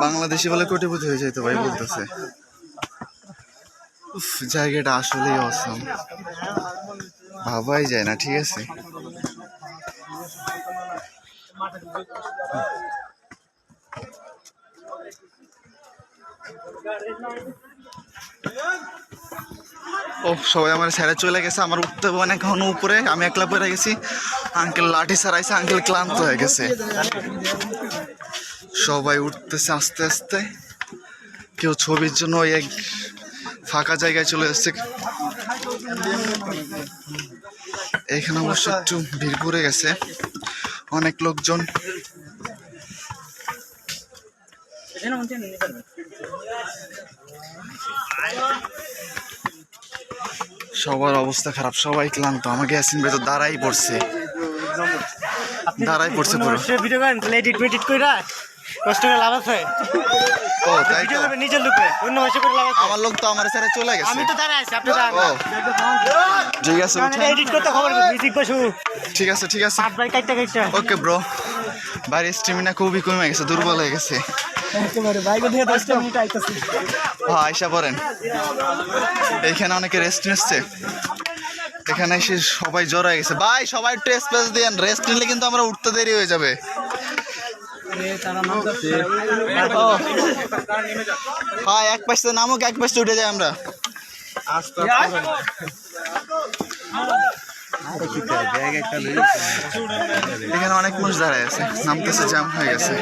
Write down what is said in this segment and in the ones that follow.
বাংলাদেশি বলে কোটিপতি হয়ে যেত ভাই বলতেছে। জায়গাটা আসলেই অসম, ভাবাই যায় না। ঠিক আছে, ও সবাই আমার ছেড়ে চলে গেছে, আমার উঠতে অনেক ঘন উপরে, আমি একলা পড়ে গেছি। আঙ্কেল লাঠি ছাড়াইছে, আঙ্কেল ক্লান্ত হয়ে গেছে। সবাই উঠতেছে আস্তে আস্তে, কেউ ছবির জন্য ওই এক ফাঁকা জায়গায় চলে এসছে। এখানে অবশ্য একটু ভিড় পড়ে গেছে, অনেক লোকজন। সবার অবস্থা খারাপ, সবাই ক্লান্ত। আমাকে ইয়াসিন ভাই তো দাঁড়াই পড়ছে পুরো। কষ্ট করে লাভ আছে। ও তাই তো, নিজের লোকে অন্য ভাষা করে লাভ আছে। আমার লোক তো আমার ছেড়ে চলে গেছে। আমি তো দাঁড়াই আছি, আপনি দাঁড়ান। ও ঠিক আছে, এডিট করতে খবর মিউজিক বসু। ঠিক আছে ঠিক আছে, পাঁচ ভাই কাটতে কাটতে। Okay bro. বাইরের স্টেমিনা খুবই কমে গেছে, দুর্বল হয়ে গেছে। একেবারে বাইকে দিয়ে 10 মিনিট আইতাছি। হ্যাঁ আইসা পড়েন। এইখানে অনেকে রেস্ট নিচ্ছে, এখানে এসে সবাই জ্বর হয়ে গেছে। ভাই সবাই একটু স্পেস দেন, রেস্ট নিলে কিন্তু আমরা উঠতে দেরি হয়ে যাবে। হ্যাঁ এক পাশে নামুক, এক পাশে উঠে যাই আমরা। এখানে অনেক মানুষ দাঁড়ায় আছে, নামতেছে, জ্যাম হয়ে গেছে।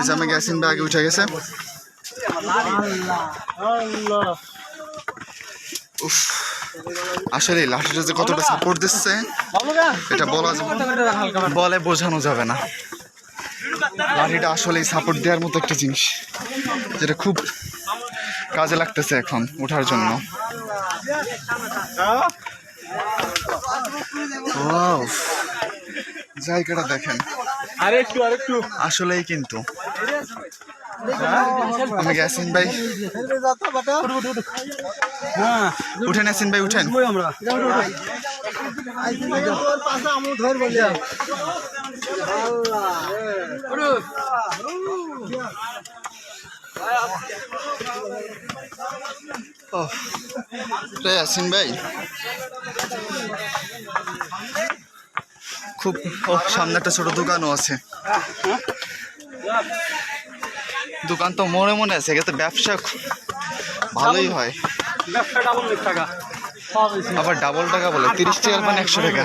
জ্যামে ইয়াসিন ভাই আগে উঠে গেছে। উফ, আসলে লাঠিটা যে কতটা সাপোর্ট দিচ্ছে এটা বলে বোঝানো যাবে না। লাঠিটা আসলে সাপোর্ট দেওয়ার মতো একটা জিনিস, যেটা খুব কাজে লাগতেছে এখন ওঠার জন্য। ওয়াও, জায়গাটা দেখেন, আরেকটু আসলেই কিন্তু। আমি ইয়াসিন ভাই উঠেন, ইয়াসিন ভাই উঠেন। ইয়াসিন ভাই খুব, সামনে একটা ছোট দোকানও আছে। দোকান তো মনে মনে আছে, এতে ব্যবসা ভালোই হয়। আবার ডাবল টাকা বলে, 30 টাকার মানে 100 টাকা।